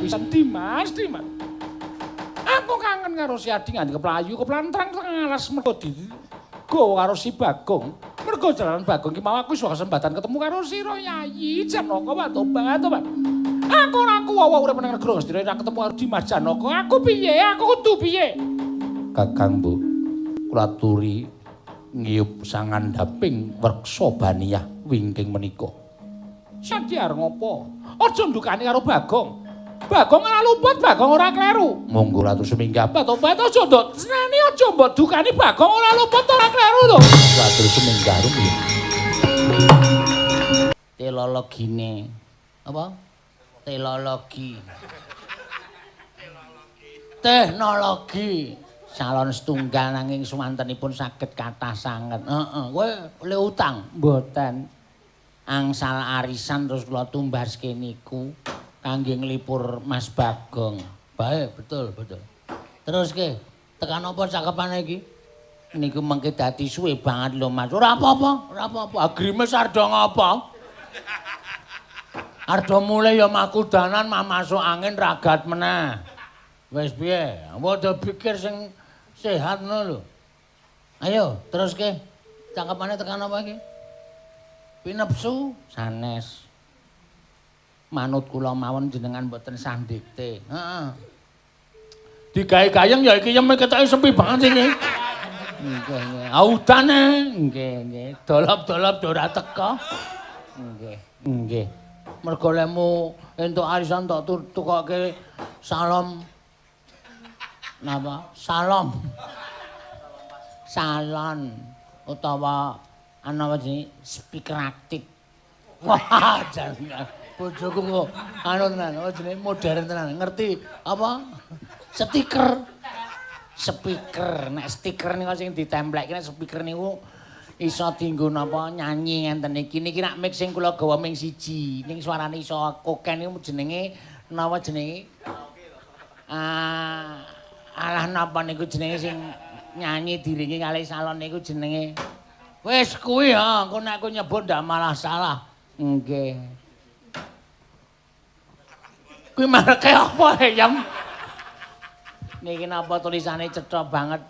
pisan Dimas. Aku kangen karo si Adi nganti keplayu keplantrang teng alas mergo digawa karo si Bagong. Mergo jalaran Bagong ki mau aku wis kesempatan ketemu karo sira Yayi Janaka Patobat. Aku ora kuwawa urip nang negara Ngastina ora ketemu karo Dimas Janaka. Aku piye? Aku kudu piye? Kakang Bu, kula aturi ngiyup sangandhaping werksa baniyah wingking menika. Sadi arep ngopo? Aja ndukani karo Bagong. Bagong ora luput, Bagong ora kleru. Monggo Ratu Suminggah Patobat aja ndok seneni aja mbok dukani Bagong ora luput ora kleru lho. Ratu Suminggah rumiyin. Telologine. Apa? Teknologi. Salon setunggal nanging sumantenipun saged kathah sanget. Kowe le utang mboten. Angsal arisan terus kula tumbaske niku kangge nglipur Mas Bagong. Bae, betul. Terus ke, tekan apa cakepane iki? Niku mengke dadi suwe banget lho Mas. Ora apa-apa. Agrime sarda ngapa? Arda mulai ya makudanan masuk angin ragat meneh. Wis piye? Padha pikir sing sehat ngono lho. Ayo, terus ke. Cakepane tekan apa iki? Pinepsu sanes. Manut kula mawon jenengan mboten sandikte. Heeh. Digawe gayeng ya iki yeme ketoke sepi banget iki. Nggih. Audane nggih. Dolop-dolop ora teka. Nggih. Mergo lemu entuk arisan tok tukoke salom. Napa? Salon utawa ana wae speaker aktif. Wah, jangan. Bojoku kok anu tenan, jenenge modern tenan. Ngerti apa? Speaker. Nek stiker niku sing ditempleke nek speaker niku iso dienggo napa nyanyi ngenten iki. Niki nek mix sing kula gawa ming siji. Ning suarane iso koken niku jenenge napa jenenge? Alah napa niku jenenge sing nyanyi diringi kali salon niku jenenge. Wis kuwi ha, engko nek aku nyebut ndak malah salah. Nggih. Kuwi mereke apa Yam? Niki napa tulisane cetha banget.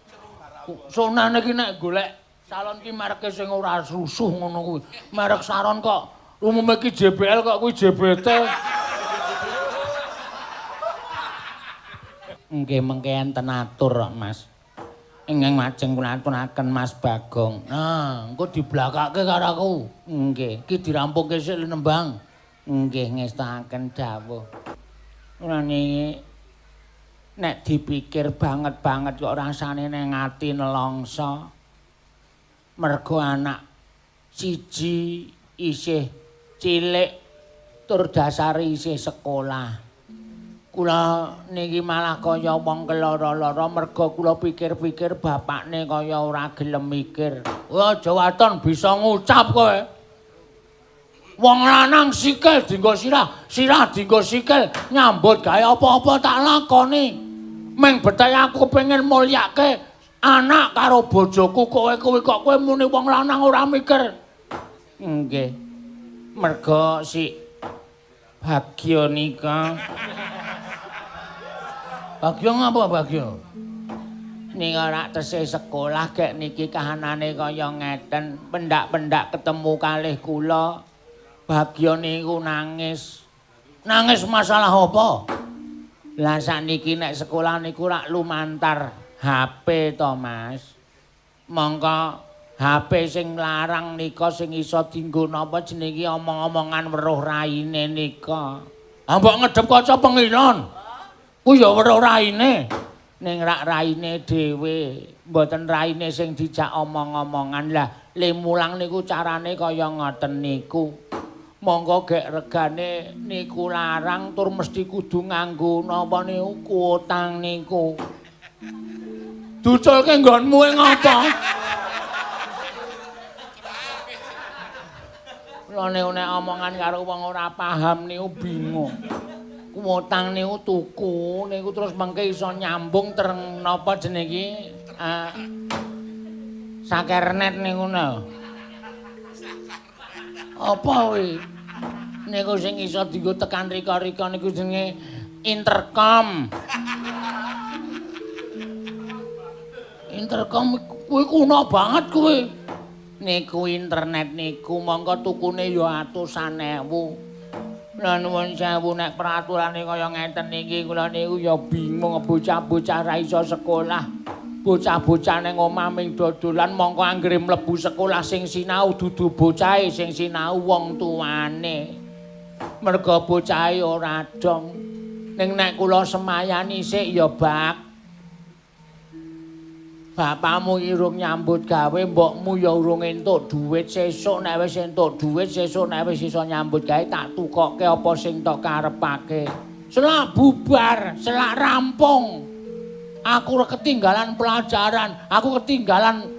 Sunah niki nek golek salon ki mereke sing ora rusuh ngono kuwi. Merek saron kok umume ki JBL kok kuwi JBT. Nggih mengke enten atur Mas. Ingkang majeng kula aturaken Mas Bagong. Nah, engko diblakake karo aku. Nggih, iki dirampungke sik nembang. Nggih, ngestaken dawuh. Mulane nek dipikir banget kok rasane ning ati nelongso. Mergo anak siji isih cilik tur dasare isih sekolah. Kula niki malah kaya wong keloro-loro merga kula pikir-pikir bapakne kaya ora gelem mikir. Wah, aja waton bisa ngucap kowe. Wong lanang sikil dienggo sirah dienggo sikil, nyambut gawe apa-apa tak lakoni. Ming bethe aku pengen mulyake anak karo bojoku kowe kok kowe muni wong lanang ora mikir. Nggih. Merga si Bagyo nika Bagyo ngapa Bagyo? Ning ora tesih sekolah gek niki kahanane kaya ngeten, pendak-pendak ketemu kalih kula. Bagyo niku nangis. Nangis masalah apa? Lah sakniki nek sekolah niku rak lumantar HP to, Mas. Mongko HP sing larang nika sing iso dienggo napa jenenge omong-omongan weruh raine nika. Ah mbok ngedep kaca pengilon. Ku ya weruh raine. Ning rak raine dhewe, mboten raine sing dijak omong-omongan. Lah le mulang niku carane kaya ngoten niku. Monggo gek regane niku larang tur mesti kudu nganggo napa niku kuotang niku. Duculke nggonmu ngapa? Lone nek omongan karo wong ora paham niku bingung. Kuotang niku tuku niku terus mengke iso nyambung tereng napa jenenge iki? Sakernet niku no. Apa kuwi? Niku sing iso dienggo tekan rika-rika niku jenenge Intercom. Intercom kuwi kuno banget kuwi. Niku internet niku mongko tukune ya atusan ewu. Lah nuwun sewu nek peraturane kaya ngeten iki kula niku ya bingung bocah-bocah ra iso sekolah. Bocah-bocah ning omah ming dodolan mongko anggere mlebu sekolah sing sinau dudu bocahe sing sinau wong tuane. Merga bocahe ora dong. Ning nek kula semayani sik ya bapakmu irung nyambut gawe, mbokmu ya urung entuk dhuwit, sesuk nek wis entuk dhuwit, sesuk nek wis iso nyambut gawe tak tukokke apa sing tok karepake. Selak bubar, selak rampung. Aku ketinggalan pelajaran, aku ketinggalan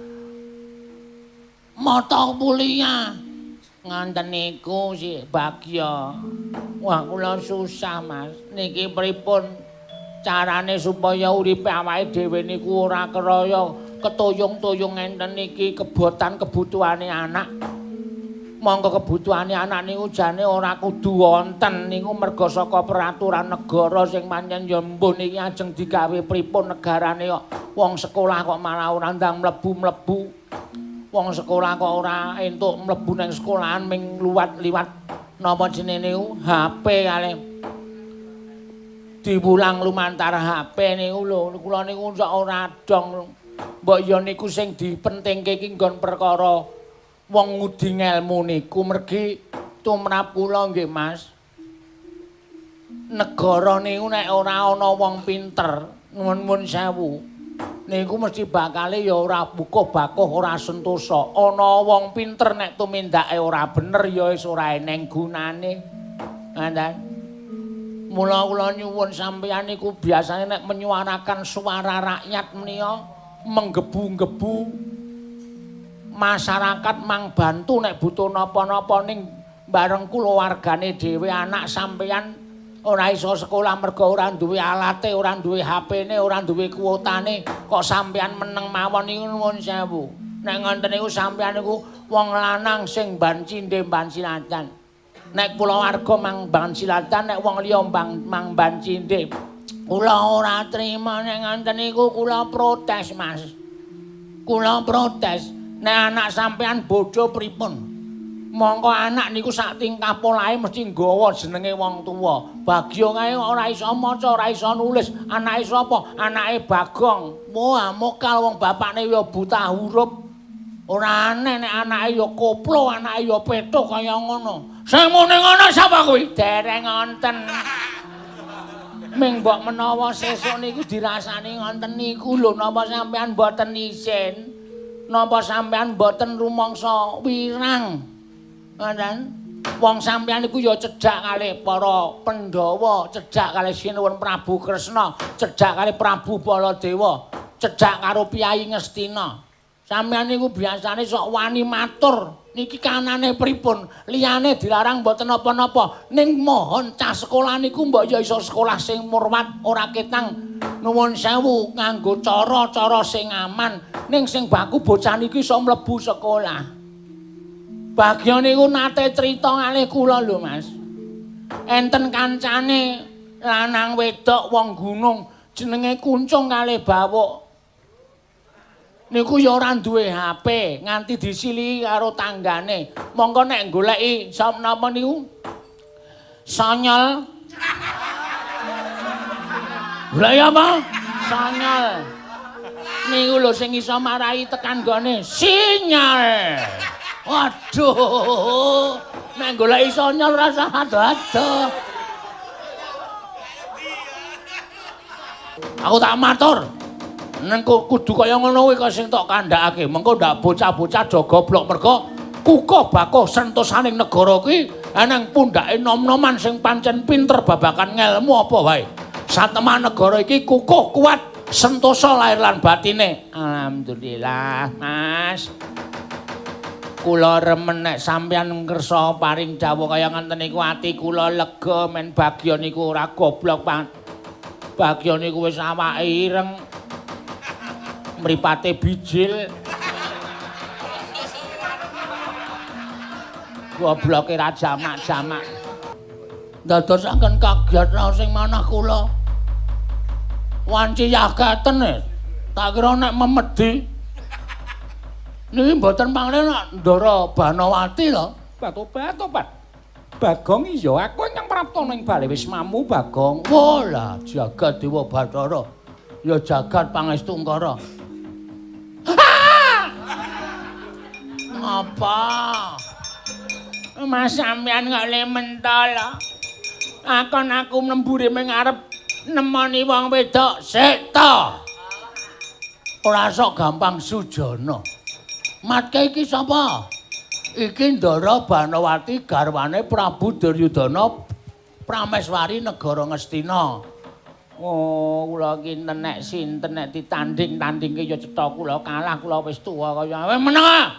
mata kuliah. Nganten niku sih Bagya. Wah, kula susah, Mas. Niki pripun carane supaya uripe awake dhewe niku ora keraya ketoyong-toyong enten iki kebotan kebutuhane anak. Monggo kebutuhane anak niku jane ora kudu wonten niku merga saka peraturan negara sing pancen ya mbuh niki ajeng digawe pripun negarane kok wong sekolah kok malah ora ndang mlebu-mlebu. Wong sekolah kok ora entuk mlebu ning sekolahan ming liwat napa jenenge niku HP kali diwulang lumantar HP niku lho kula niku sak ora dong mbok ya niku sing dipentingke iki nggon perkara wong ngudi ngelmu niku mergi tumrap kula nggih Mas. Negara niku nek ora ana wong pinter nuwun sewu niku mesti bakale ya ora bukuh bakuh ora sentosa. Ana wong pinter nek tumindake ora bener ya wis ora eneng gunane. Ngoten. Mula kula nyuwun sampeyan niku biasane nek menyuarakan suara rakyat menika menggebu-gebu masyarakat mang bantu nek butuh napa-napa ning bareng kulawargane dhewe anak sampeyan ora iso sekolah merga ora duwe alate, ora duwe HP-ne, ora duwe kuotane kok sampeyan meneng mawon niku nuwun sewu. Nek ngoten niku sampeyan niku wong lanang sing ban cindhe ban silatan. Nek kula warga mang ban silatan nek wong liya mang ban cindhe. Kula ora trima nek ngoten niku kula protes, Mas. Kula protes. Nek anak sampean bodho pripun? Mongko anak niku sak tingkah polahe mesti nggawa jenenge wong tuwa. Bagya kae ora iso maca, ora iso nulis. Anake sapa? Anake Bagong. Wah, mokal wong bapakne ya buta huruf. Ora aneh nek anake ya koplo, anake ya petuk kaya ngono. Sing muni ngono sapa kuwi? Dereng wonten. Ming mbok menawa sesuk niku dirasani ngonten niku lho napa sampean mboten isin? Napa sampean mboten rumangsa wirang? Ngoten. Wong sampean niku ya cedhak kalih para Pandhawa, cedhak kalih Sinuwun Prabu Kresna, cedhak kalih Prabu Baladewa, cedhak karo Piyai Ngastina. Sampeyan niku biasane sok wani matur niki kanane pripun liyane dilarang mboten napa-napa ning mohon cah sekolah niku mbok ya iso sekolah sing murwat ora ketang nuwun sewu nganggo cara-cara sing aman ning sing baku bocah niki iso mlebu sekolah. Bagya niku nate crita kalih kula lho Mas. Enten kancane lanang wedok wong gunung jenenge Kuncung kalih Bawuk. Niku ya ora duwe HP, nganti disilihi karo tanggane. Monggo nek goleki sapa napa niku? Sanyal. Goleki apa? Sanyal. Niku lho sing iso marai tekan gone sinyal. Waduh. Nek goleki sanyal rasa ado-ado. Aku tak matur. Neng kudu kaya ngono kuwi kok sing tok kandhakake. Mengko ndak bocah-bocah do goblok merga kukuh bakuh sentosaning negara kuwi eneng pundhake nom-noman sing pancen pinter babagan ngelmu apa wae. Satemah negara iki kukuh kuat sentosa lahir lan batine. Alhamdulillah, Mas. Kula remen nek sampeyan ngersa paring dawuh kaya ngenten niku ati kula lega men Bagya niku ora goblok, Pak. Bagya niku wis awake ireng. Mripate bijil. Gobloke ra jamak-jamak. Dadosaken kaget raos sing manah kula. Wanci yageten tak kira nek memedi. Niki mboten panglih Ndara Banawati lho. Tobat. Bagong iya aku nyang prapta ning Bale Wismamu Bagong. Wala jagat Dewa Bathara. Ya jagat Pangestungkara. Apa? Mas sampean kok le mentol. Akon aku mlembure ming arep nemoni wong wedok sik ta. Ora sok gampang sujana. Matke iki sapa? Iki Ndara Banawati garwane Prabu Duryudana Prameswari negara Ngastina. Oh, kula iki nenek sinten nek ditanding-tandingke ya cetha kula kalah kula wis tuwa kaya meneng.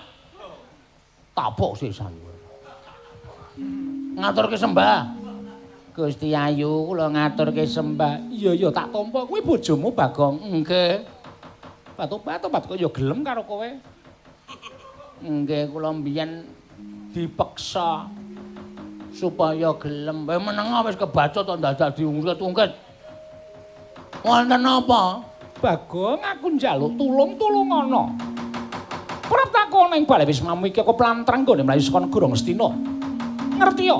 Tapuk sisan. Ngaturke sembah. Gusti Ayu kula ngaturke sembah. Iya tak tampa kuwi bojomu Bagong. Nggih. Tobat kok ya gelem karo kowe. Nggih kula mbiyen dipeksa supaya gelem. Menenga wis kebaca to dadak diungkit-ungkit. Wonten apa? Bagong aku njaluk tulung-tulungana. Prap takon ning Bale Wismamu iki kok plantrang nggone mlayu saka negara Ngastina. Ngerti ya?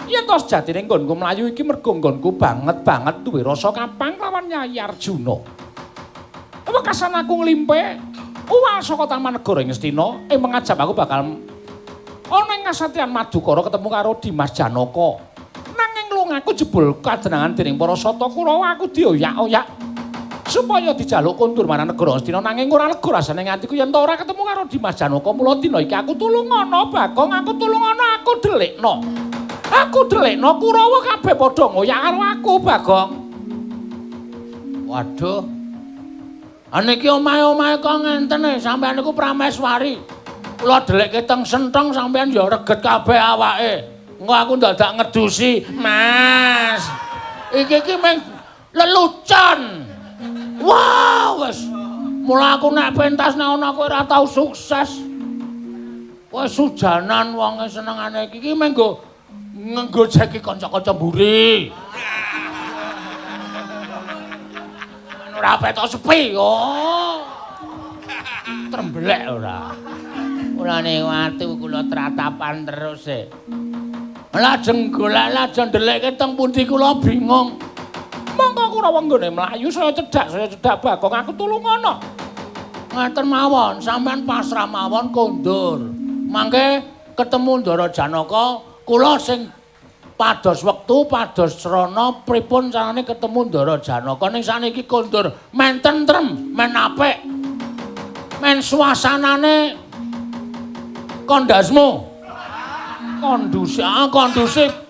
Yen to sejatine nggonku mlayu iki mergo nggonku banget duwe rasa kapang lawan Nyai Arjuna. Wekasan aku nglimpe uwal saka Taman Negara Ngastina mengajab aku bakal ana ing Kasatian Madukara ketemu karo Dimas Janaka. Nanging lungaku jebul kadenangan dening para Sata Kurawa aku dioyak-oyak supaya dijaluk kondur marang negara Ngastina nanging ora lega rasane ngantiku yen to ora ketemu karo Dimas Janaka. Mula dina iki aku tulungana Bagong, aku tulungana, aku delikna. Aku delikna Kurawa kabeh padha ngoyak karo aku Bagong. Waduh. Aniki omahe-omahe kok ngenten sampeyan niku Prameswari. Kula delikke teng senthong sampeyan ya reget kabeh awake. Engko aku dadak ngedusi, Mas. Iki meng lelucon. Wow, wis. Mula aku nek pentas nang ana kowe ora tau sukses. Kowe sujanan wonge senengane iki meng nggo jeki kanca-kanca mburi. Ora petok sepi oh. Tremblek ora. Mulane watu kula tratapan terus e. Lajeng golek lajeng ndelekke teng pundi kula bingung. Monggo Kurawa nggone mlayu saya cedak Bagong aku tulungana. Ngaten mawon sampean pasrah mawon kondur. Mangke ketemu Ndara Janaka kula sing pados wektu, pados srana pripun carane ketemu Ndara Janaka ning saniki kondur men tentrem, men apik. Men suasanane kondasmu. Kondusif.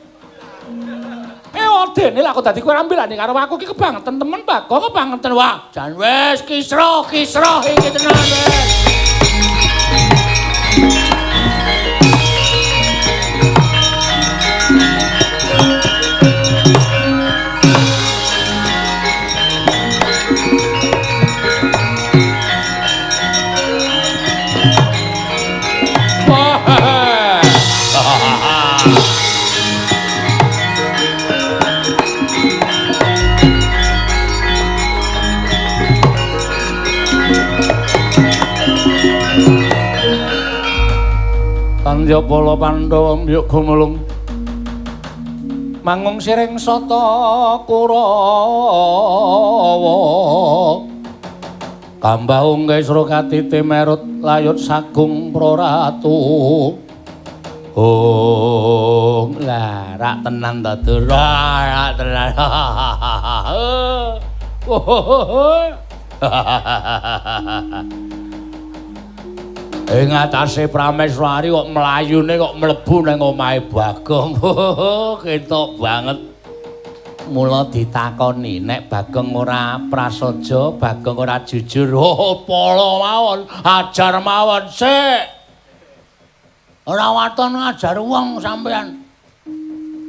Dene lak kok dadi kowe rambilane karo aku iki kebangetan temen Bagong, kebangetan wah. Jan wis kisra iki tenan wis. Tandya-pala Pandhawa mbiyuk gumulung mangung siring Sata Kurawa kambah unggih Srokatiti merut layut sagung praratu lah rak tenan ta Dur rak tenan ing atase Prameswari kok mlayune kok mlebu ning omahe Bagong. Ketok banget. Mula ditakoni nek Bagong ora prasaja, Bagong ora jujur. Pala mawon, ajar mawon sik. Ora waton ngajar wong sampean.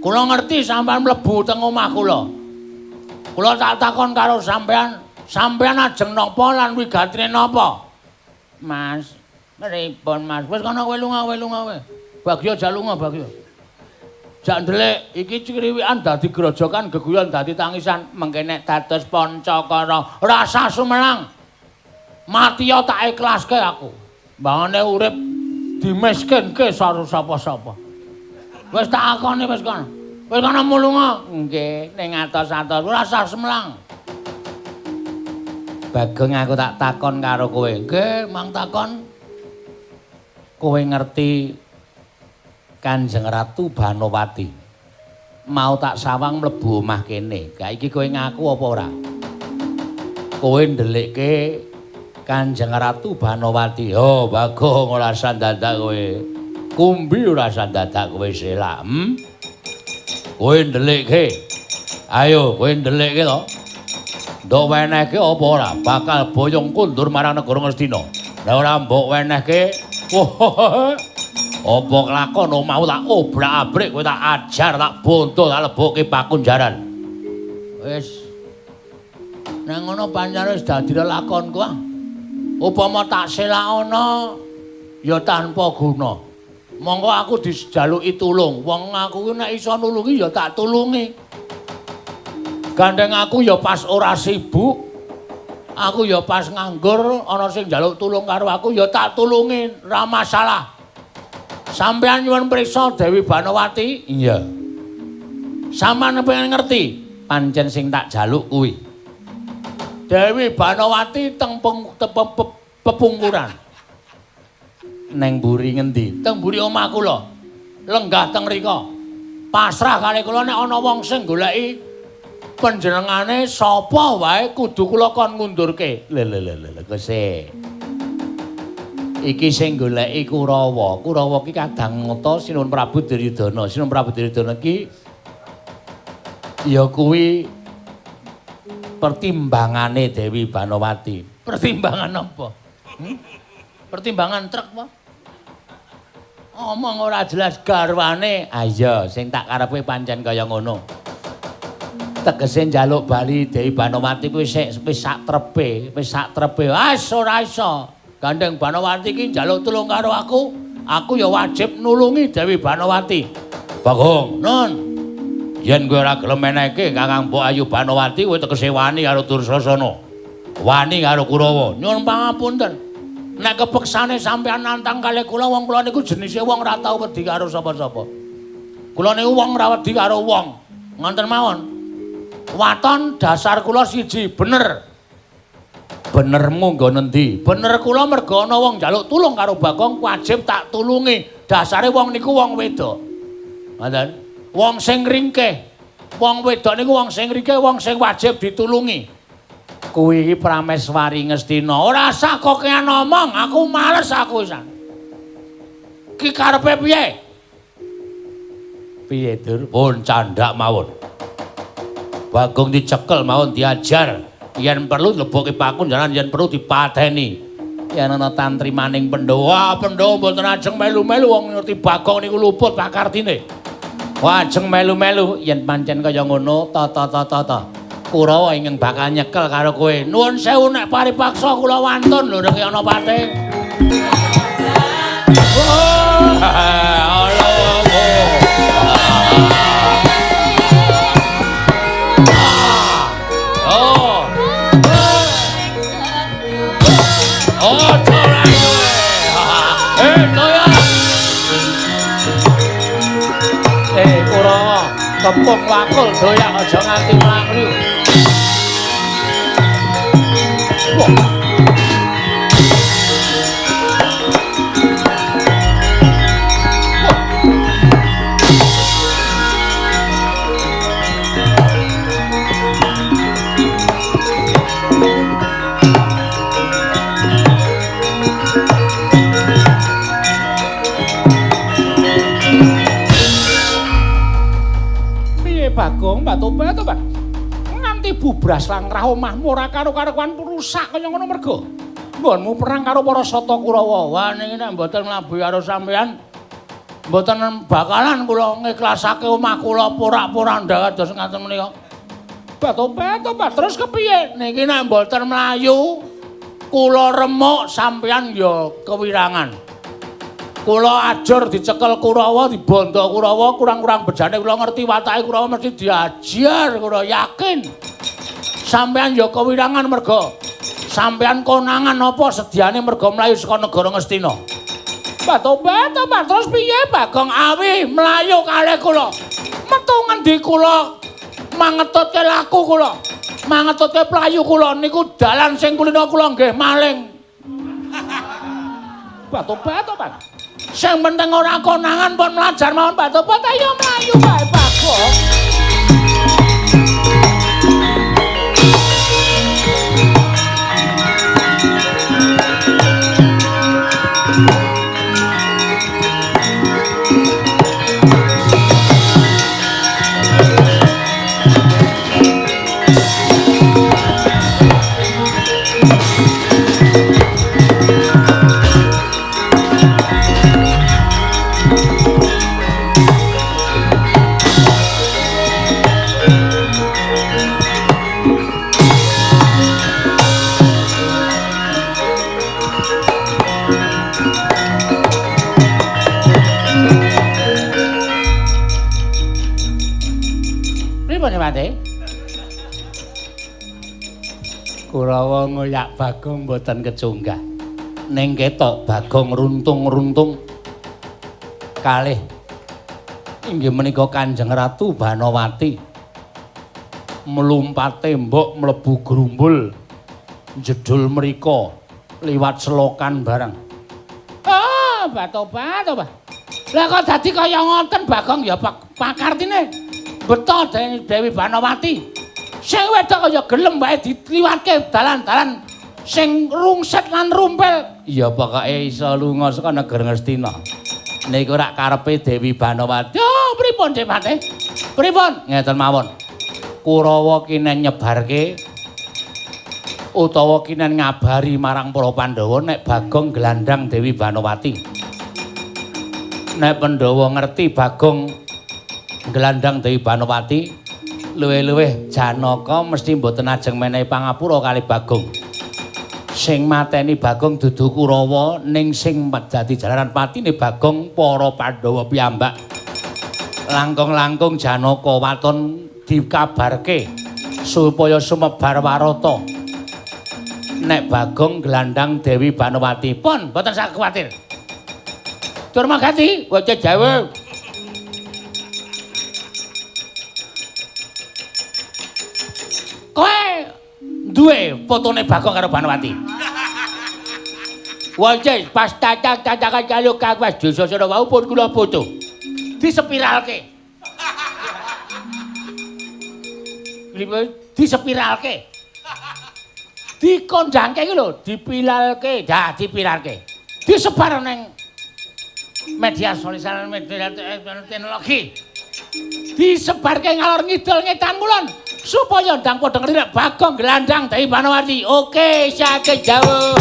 Kula ngerti sampean mlebu teng omah kula. Kula tak takon karo sampean, sampean ajeng napa lan wigatine napa? Mas Pripun Mas? Wis kono kowe lunga kowe. Bagya aja lunga Bagya. Jak ndelik iki cikriwikan dadi grojokan geguyon dadi tangisan mengke nek dados Pancakara rasa sumelang. Mati ya tak ikhlaske aku. Mbangane urip dimiskinke karo sapa-sapa. Wis tak akoni wis kono. Wis kono mulunga. Nggih, ning atos-atos rasa sumelang. Bagong aku tak takon karo kowe. Nggih, mang takon. Kowe ngerti Kanjeng Ratu Banowati mau tak sawang mlebu omah kene. Ka iki kowe ngaku apa ora? Kowe ndelikke Kanjeng Ratu Banowati. Oh, Bagong ora sandadak kowe. Kumbi ora sandadak kowe selak. Kowe ndelikke. Ayo, kowe ndelikke to. Ndok wenehke apa ora? Bakal boyong kundur marang negara Ngastina. Lah ora mbok wenehke. Apa kelakon mau tak obrak-abrik kowe tak ajar tak bonto tak lebokke pakunjaran. Wis. Nang ngono pancen wis dadi lakonku ah. Upama tak selak ana ya tanpa guna. Monggo aku dijaluki tulung. Wong aku ki nek iso nulungi ya tak tulungi. Gandeng aku ya pas ora sibuk. Aku ya pas nganggur ana sing njaluk tulung karo aku ya tak tulungi, ora masalah. Sampeyan nyuwun priksa Dewi Banowati? Iya. Sampeyan pengen ngerti pancen sing tak jaluk kuwi. Dewi Banowati teng pepungkuran. Neng mburi ngendi? Teng mburi omah kula. Lenggah teng mriko. Pasrah kali kula nek ana wong sing goleki panjenengane sapa wae kudu kula kon ngundurke. Lho kese. Iki sing goleki Kurawa. Kurawa ki kadang ngata Sinuwun Prabu Duryudana. Sinuwun Prabu Duryudana ki ya kuwi pertimbangane Dewi Banowati. Pertimbangan apa? Pertimbangan truk apa? Omong ora jelas garwane. Ah iya, sing tak karepe pancen kaya ngono. Tegese njaluk bali Dewi Banowati kuwi wis sak trepe, Wis ora iso. Gandeng Banowati ki njaluk tulung karo aku ya wajib nulungi Dewi Banowati. Bagong, Nun. Yen kowe ora gelem menehke Kakang Mbok Ayu Banowati kowe tegese wani karo Dursasana. Wani karo Kurawa. Nyuwun pangapunten. Nek kepeksane sampeyan nantang kalih kula wong kula niku jenise wong ora tau wedi karo sapa-sapa. Kula niku wong ora wedi karo wong. Ngoten mawon. Waton dasar kula siji, bener. Benermu nggo nendi? Bener kula merga ana wong njaluk tulung karo Bagong wajib tak tulungi. Dasare wong niku wong wedok. Ngoten. Wong sing ringkeh. Wong wedok niku wong sing ringkeh, wong sing wajib ditulungi. Kuwi iki Prameswari Ngastina. Ora usah kokean omong, aku males aku wisan. Ki karepe piye? Piye, Dur? Pun candak mawon. Bagong dicekel mawon diajar. Yen perlu lebokke pakunjaran, yen perlu dipateni. Yen ana tantrimaning Pandhawa, Pandhawa mboten ajeng melu-melu wong ngerti Bagong niku luput pakartine. Wah, ajeng melu-melu yen pancen kaya ngono, ta. Kurawa ingkang bakal nyekel karo kowe. Nuwun sewu nek paripaksa kula wantun lho nek ana pate. Kempung wakul doyak aja nganti mlaku. Bagong, Mbak Toba to, Pak. Nganti bubras langrah omahmu ora karo-karuan rusak kaya ngono mergo. Nggonmu perang karo para Sata Kurawa. Wah niki nek mboten mlabuhi karo sampean mboten bakalan kula ngiklasake omah kula porak-poranda kados ngaten menika. Mbak Toba to, Pak. Terus kepiye? Niki nek mboten mlayu kula remuk sampean ya kewirangan. Kula ajur dicekel Kurawa, dibondo Kurawa, kurang-kurang bejane kula ngerti watake Kurawa mesti diajar kula yakin. Sampeyan ya kewirangan merga sampeyan konangan apa sediane merga mlayu saka negara Ngastina. Tobat, terus piye Bagong Awi mlayu kalih kula. Metu ngendi kula mangetutke laku kula. Mangetutke playu kula niku dalan sing kulina kula nggih maling. Tobat. Sing penting ora konangan pun mlajar mawon Tobat ayo mlayu wae Bagong. Kurawa ngoyak Bagong mboten kecunggah. Ning ketok Bagong runtung-runtung kalih inggih menika Kanjeng Ratu Banowati mlumpat tembok mlebu grumbul jedul mriko liwat selokan bareng. Tobat. Lah kok dadi kaya ngoten Bagong ya pakartine beto Dewi Banowati. Sing wedok kaya gelem wae diliwatke dalan-dalan sing rungset lan rumpel. Ya pokoke iso lunga saka negara Ngastina. Niku rak karepe Dewi Banowati. Oh, pripun Demate? Pripun? Ngeten mawon. Kurawa kinen nyebarke utawa kinen ngabari marang para Pandhawa nek Bagong glandhang Dewi Banowati. Nek Pandhawa ngerti Bagong glandhang Dewi Banowati, luwih-luwih Janaka mesti mboten ajeng menehi pangapura kalih Bagong. Sing mateni Bagong dudu Kurawa ning sing dadi jalaran patine Bagong para Pandhawa piyambak. Langkung-langkung Janaka waton dikabarke supaya sumebar warata nek Bagong glandhang Dewi Banowati. Pun mboten sak kuwatir. Durmagati, waca Jawa. Kowe duwe fotone Bagong karo Banowati. Wae pas cacak-cacakan karo Kang Desa wau pun kula foto. Disepiralke. Disepiralke. Dikondangke iki lho, dipilalke, dipiralke. Disebar ning media sosial media teknologi. Disebarke ngalor ngidul ngetan kulon. Supaya ndang padha ngerti nek Bagong glandhang Dewi Banowati. Oke, sakit jauh.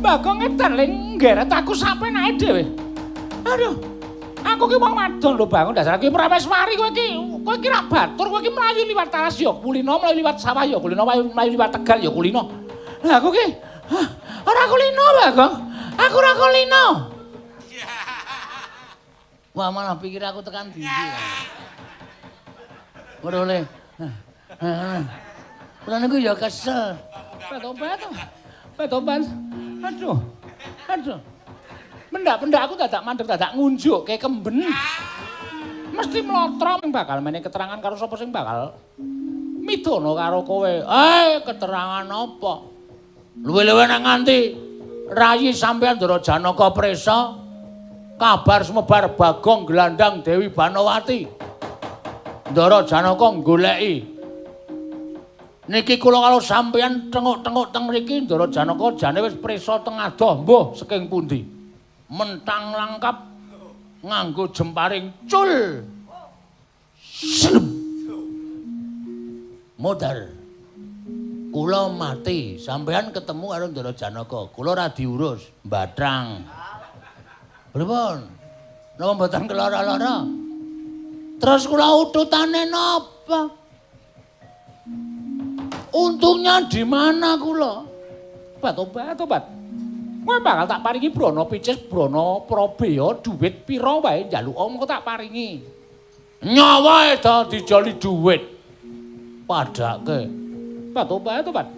Bagong edan ling nggeret aku sampe naik dhewe. Aduh. Aku ki wong wadon lho Bang, dasar ki ora wis mari kowe ki ra batur, kowe ki mlayu liwat Talas ya kulino, mlayu liwat sawah ya kulino, mlayu liwat Tegal ya kulino. Lah aku ki ora kulino Bagong. Aku ora kulino. Wah malah pikir aku tekan dindi. Ora oleh. Lah niku ya kesel. Betoban. Aduh. Pendak aku dadak mandeg dadak ngunjuk kayak kemben. Mesti mlotro bakal meneh keterangan karo sapa sing bakal midono karo kowe. Keterangan apa? Luwe-luwe nang nganti rayi sampeyan Ndara Janaka presa kabar sumebar Bagong glandhang Dewi Banowati. Ndara Janaka goleki niki kula kalau sampeyan tengok-tengok teng mriki Ndara Janaka jane wis prisa teng adoh mbuh saking pundi. Mentang langkap nganggo jemparing cul. Slem. Modar. Kula mati, sampean ketemu karo Ndara Janaka. Kula ora diurus, mbatrang. Pripun? Napa mboten kelara-lara? Terus kula ututane napa? Untungnya di mana kula? Tobat. Kowe bakal tak paringi Brana Picis, Brana Prabaya dhuwit pira wae njaluk omong tak paringi. Nyawa eda dijoli dhuwit. Padake. Tobat.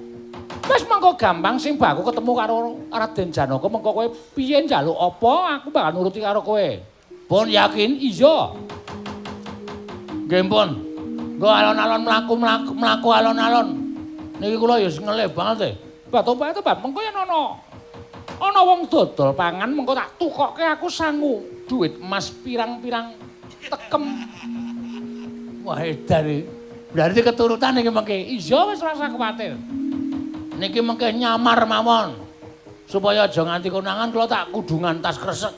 Wis mengko gampang sing baku ketemu karo Raden Janaka, mengko kowe piye njaluk apa, aku bakal nuruti karo kowe. Pun yakin? Iya. Nggih pun. Nggo alon-alon mlaku alon-alon. Niki kula ya ngelih banget e. Tobat, mengko yen ana wong dodol pangan, mengko tak tukokke aku sangu duit emas pirang-pirang tekem. Wah edan iki. Berarti keturutan iki mengke. Iya wis ora usah kuwatir. Niki mengke nyamar mawon. Supaya aja nganti konangan kula tak kudungan tas kresek.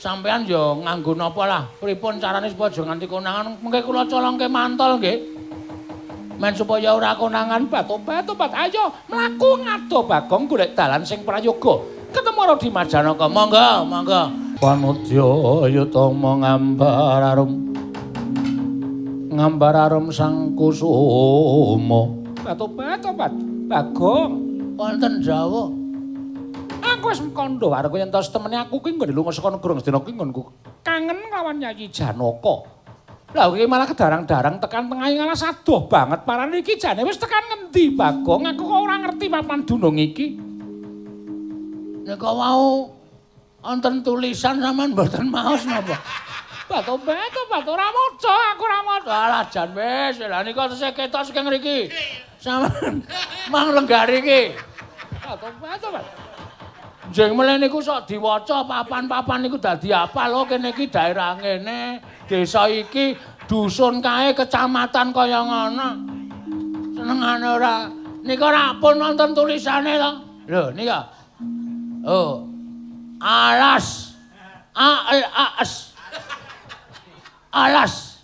Sampean ya nganggo napa lah? Pripun carane supaya aja nganti konangan? Mengke kula colongke mantol nggih. Men supaya ora konangan. Tobat. Ayo mlaku ngado Bagong golek dalan sing prayoga. Ketemu karo Dimas Janaka. Monggo. Panudya yutama ngambar arum sang kusuma. Tobat. Bagong. Wonten dawuh. Aku wis kandha karo kowe yen tos temene aku ki nggone lunga saka negara Ngastina ki nggonku kangen lawan Yayi Janaka. Lah iki malah kedarang-darang tekan tengah ngalah sadoh banget. Parane iki jane wis tekan ngendi, Bagong? Aku kok ora ngerti papan dunung iki. Nek wau wonten tulisan sampean mboten maos napa? Tobat, ora maca, aku ora maca. Alah jan wis, lha nika tesih ketok sing ngriki. Sampeyan mang lenggari iki. Tobat. Jeng mele niku sok diwaca papan-papan niku dadi apal lho kene iki daerah ngene, desa iki, dusun kae, kecamatan kaya ngono. Senengane ora. Nika ora pun wonten tulisane to. Lho nika. Oh. Alas. A-L-A-S. Alas.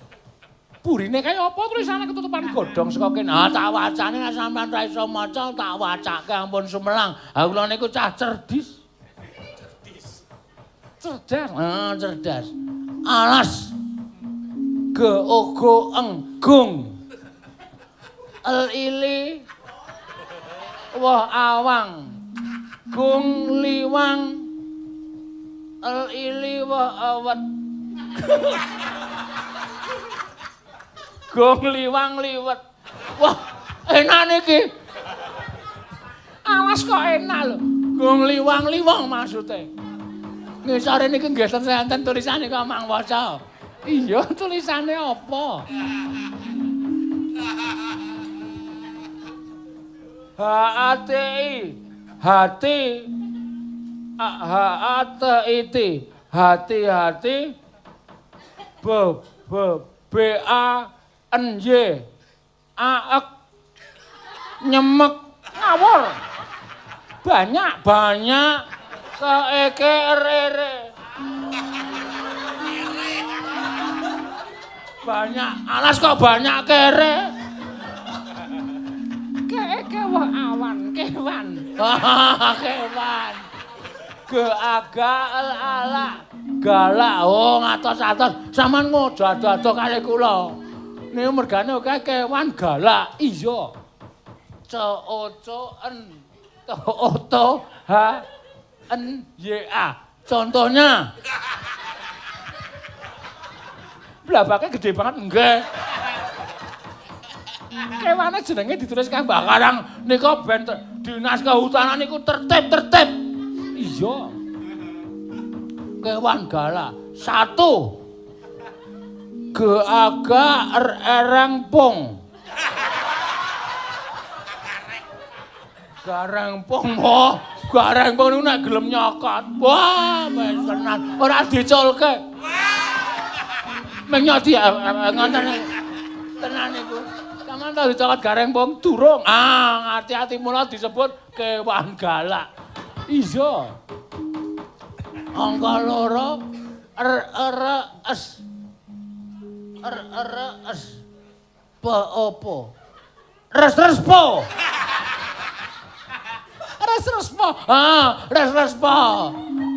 Burine kaya apa tulisane ketutupan godhong saka kene? Tak wacane nek sampean ra iso maca tak wacake ampun sumelang. Ha kula niku cah cerdas. Cerdas. Alas. Geogo enggung. Eli wah awang. Gung liwang. Eli wah awet. Gong liwang liwet. Wah, enak niki. Awas kok enak lho. Gong liwang liwang maksude. Ngisore niki nggih enten tulisane kok mang waca. Iya, tulisane apa? Hati. Hati. B-A-N-Y aek nyemek ngawur banyak keeke rere banyak alas kok banyak kere keeke wah awan kewan geaga ala galak oh ngatos-atos sampean ngodo-ado kali kula niku mergane akeh kewan galak iya C-O-C-N-T-O-T-H-N-Y-A contohnya blabake gede banget nggih kewane jenenge ditulis Mbah Karang nika ben dinas kehutanan niku tertib iya kewan galak 1 geaga erengpung garengpung niku nek gelem nyokot wah wis tenan ora diculke menyoti ngoten tenan niku sampeyan tau dicokot garengpung durung hati-hati mula disebut kewan galak iya angka 2 es. Es. Apa? Resrespo. Resrespo. Resrespo.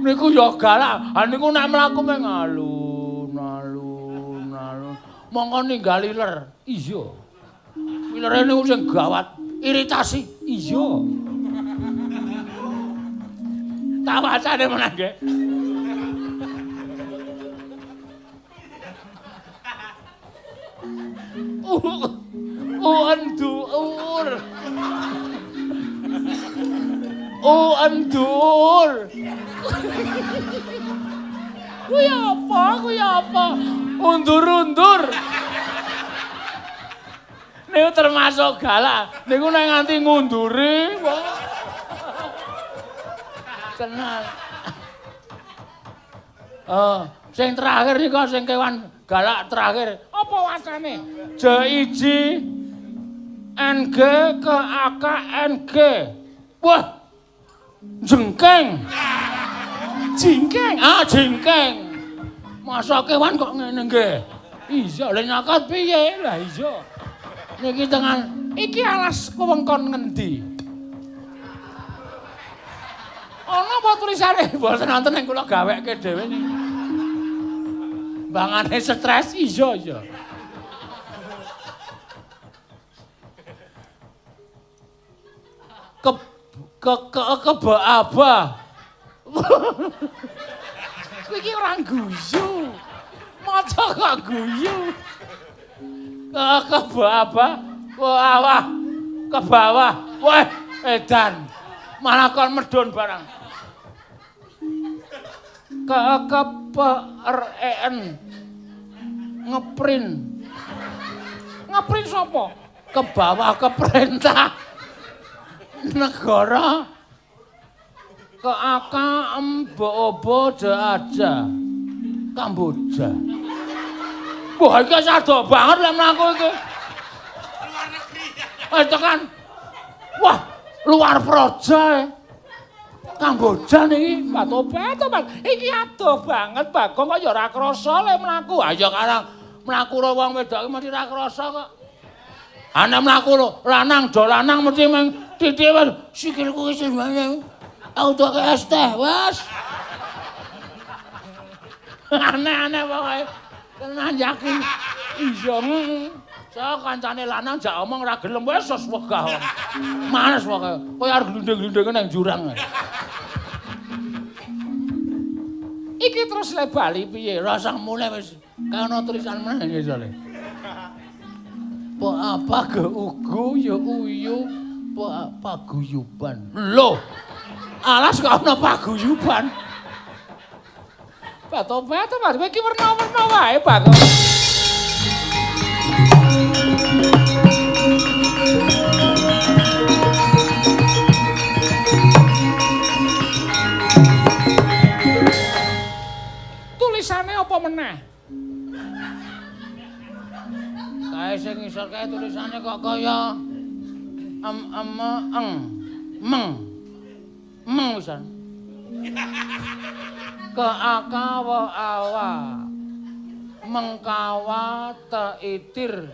Niku ya galak. Niku nek mlaku meng alun. Mongko ninggal iler. Iya. Ilere niku sing gawat, iritasi. Iya. Tak wacane meneh nggih. Andur. Kuwi apa? Undur. Niku termasuk galak. Niku nek nganti ngunduri. Tenan. Sing terakhir niku sing kewan galak terakhir. Apa wacane? JIJ NG ke AKNG. Wah. Jengkeng. Jengkeng. Masa kewan kok ngene nggih? Iya, lha nyakat piye? Lah iya. Niki tengan iki alas wewengkon ngendi? Ana apa tulisane? Mboten wonten ning kula gaweke dhewe niki. Bangane stres iya. Keba-aba. Kowe iki ora guyu. Maca kok guyu. Keba-aba. Wah. Ke bawah. Wah, edan. Malah kon medun barang. KPREN. Ngeprint. Ngeprint sapa? Ke bawah ke perintah negara. Ke AK Mbobo aja. Kamboja. Wah, iki sado banget lek mlaku iki. Luar negeri. Tekan. Wah, luar proja. Kamboja niki, Pak Tobat. Iki adoh banget, Bagong kok ya ora krasa lek mlaku. Ah ya karang mlaku ro wong wedok iki mesti ra krasa kok. Ana mlaku lho, lanang do lanang mesti meng titik wis sikilku wis banyak. Aku tuh ke es teh, wes. Aneh-aneh pokoke. Tenan yakin. Iya. Saya kancane lanang jak omong ora gelem wis wegah. Males pokoke. Koyo arep glunding-glundinge nang jurang. Iki terus le bali piye? Rasa mulai wis kana tulisan meneh iki jare. Apa ge ugu ya uyu paguyuban. Lho. Alas kok ana paguyuban. Pak Tobat, kowe iki werna-werna wae, Bagong. Tulisane apa meneh? Kae sing ngisor kae tulisane kok kaya meng wisan. Ke akawa awa mengkawa teitir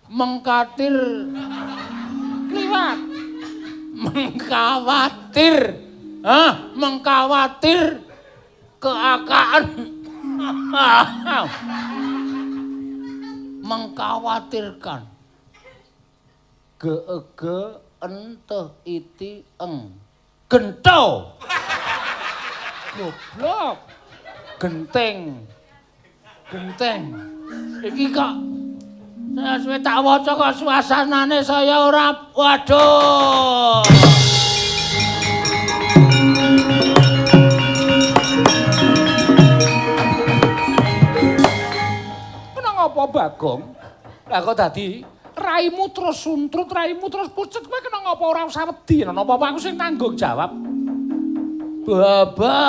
mengkatir Kliwat. mengkhawatir keakaan mengkhawatirkan ge enteh iti gento Goblok. genteng iki kok saya suwe tak waca kok suasanane saya ora waduh. Apa Bagong? Lah kok dadi raimu terus suntrut, raimu terus pucet, kowe kena ngapa ora usah wedi, napa aku sing tanggung jawab. Baba.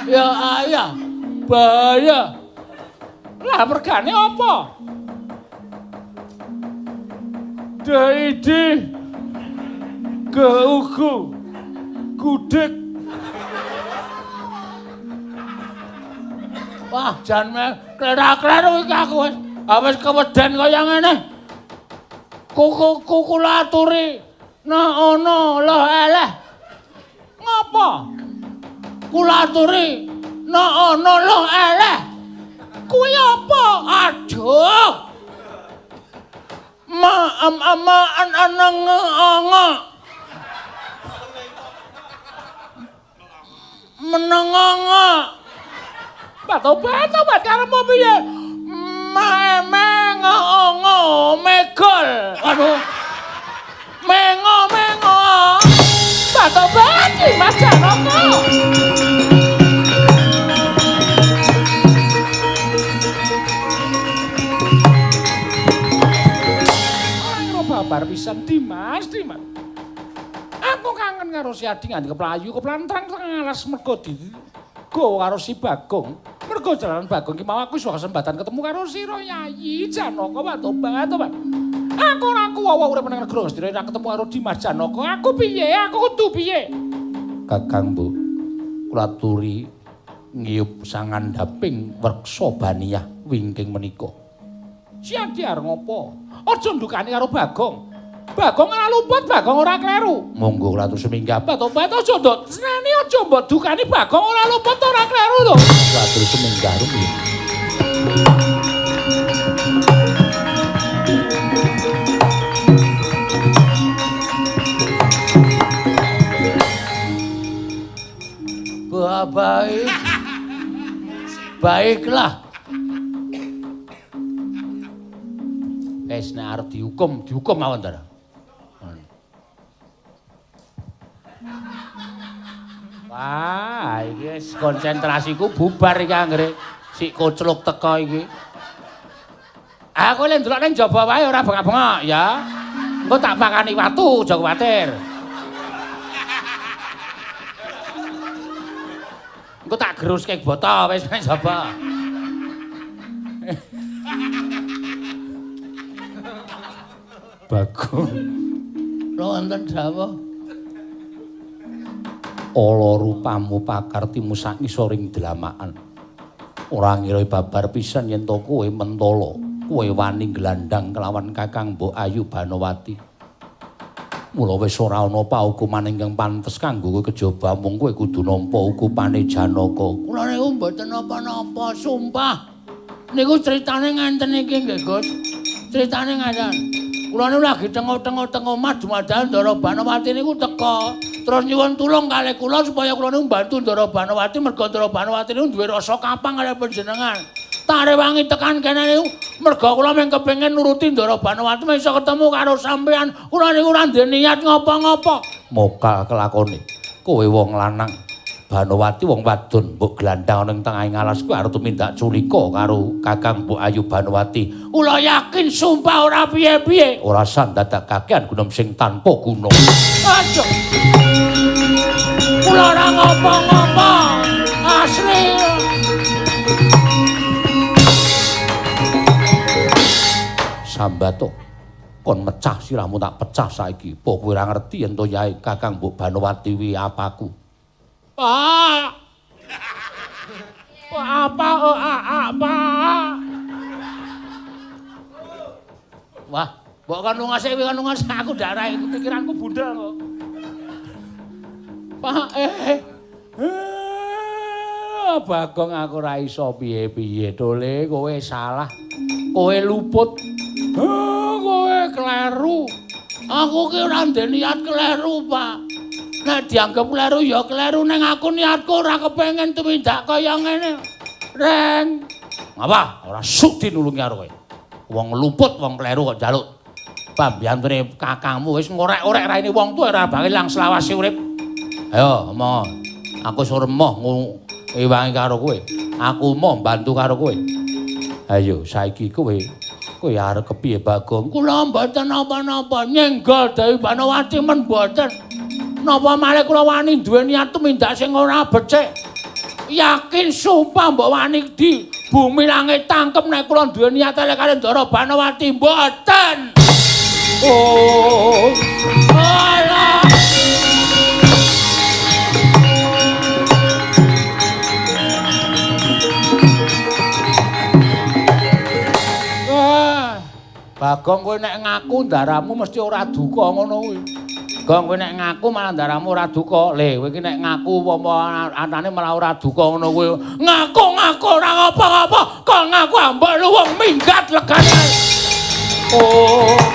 Ya ayah. Bahaya. Lah mergane apa? Daidi Geugu. Gudeg. Wah, jan klerak-kleru iki aku wis. Wis keweden kaya ngene. Kula aturi. Nah ono lho eleh. Ngopo? Kula aturi. Nah ono lho eleh. Kuwi apa? Aduh. Menenganga. Tobat karepmu piye? Mengo megol. Aduh. Mengo. Tobat Mas Janaka. Babar pisan Dimas. Aku kangen karo si Adi nganti keplayu keplantrang teng alas mergo digawa karo si Bagong. Mergo jalanan Bagong ki mau aku iso kesempatan ketemu karo si Yayi Janaka. Tobat. Aku ora kuwawa urip nang negara Ngastina ora ketemu karo Dimas Janaka. Aku piye? Aku kudu piye? Kakang Bu, kula aturi ngiyup sangandhaping werksa baniyah wingking menika. Si Adi arep ngopo? Aja ndukani karo Bagong. Bagong ora luput, Bagong ora kleru. Monggo kula atur seminggah. Tobat aja nduk seneni aja mbok dukani Bagong ora luput ora kleru lho. Kula atur seminggah rumiyin. Baiklah. Wis nek arep dihukum mawon ta. Wah, iki wis konsentrasiku bubar iki anggere sik kocluk teko iki. Aku lek ndelok ning jaba wae ora bengak-bengok ya. Engko tak pakani watu, aja kuwatir. Engko tak geruske botol wis nang jaba. Bagong. Lho wonten dawuh. Ala rupamu pakartimu sak ngisoring dlamakan. Ora ngira babar pisan yen to kowe mentala, kowe wani glandang kelawan Kakang Mbok Ayu Banowati. Mula wis ora ana paukuman ingkang pantes kanggo kowe kejaba mung kowe kudu nampa ukupane Janaka. Kula niku mboten napa-napa, sumpah. Niku critane ngenten iki nggih, Gus. Critane ngaten. Kula niku lagi tengok-tengok omah dumadakan Ndara Banowati niku teka. Terus nyuwun tulung kalih kula supaya kula niku mbantu Ndara Banowati merga Ndara Banowati niku duwe rasa kapang kalih panjenengan. Tak rewangi tekan kene niku merga kula mung kepengin nuruti Ndara Banowati iso ketemu karo sampean. Kula niku ora ndek niat ngapa-ngapa. Mokal kelakone. Kowe wong lanang Banowati wong wadon mbok glandang ning tengahing alas kuwi arep tumindak culika karo Kakang Mbok Ayu Banowati. Kula yakin sumpah ora piye-piye. Ora sandadak kakean gunem sing tanpa guna. Aja. Kula ora ngapa-ngapa. Asli. Sambato. Kon mecah siramu tak pecah saiki. Po kowe ora ngerti yen to yae Kakang Mbok Banowati wi apaku. Pak. Apa? Wah, mbok kan lungas aku darah iku pikiranku bundel kok. Pak Bagong aku ora iso piye-piye tole, kowe salah. Kowe luput. Kowe kleru. Aku ki ora ndek niat kleru, Pak. Nek dianggep kleru ya kleru ning aku niatku ora kepengin tumindak kaya ngene. Reng. Ngapa? Ora sudi nulungi karo kowe. Wong luput, wong kleru kok njaluk pambiyantune kakangmu wis ngorek-orek raine wong tuwa ora bakal ilang selawase urip. Ayo, omong. Aku suruh emoh ngewangi karo kowe. Aku mau bantu karo kowe. Ayo, saiki kowe arep kepiye Bagong? Kula mboten napa-napa, nyenggol Dewi Banowati men mboten. Napa malih kula wani duwe niat tumindak sing ora becik. Yakin sumpah mbok wani di bumi langit tangkep nek kula duwe niat elek karo Ndara Banowati mboten. Oh. Alah. Bagong kowe nek ngaku ndaramu mesti ora duka ngono kuwi. Gong kowe nek ngaku malah ndaramu ora duka. Le kowe iki nek ngaku apa anane malah ora duka ngono kuwi. Ngaku-ngaku ora apa-apa, kok ngaku ambek lu wong minggat legane. Oh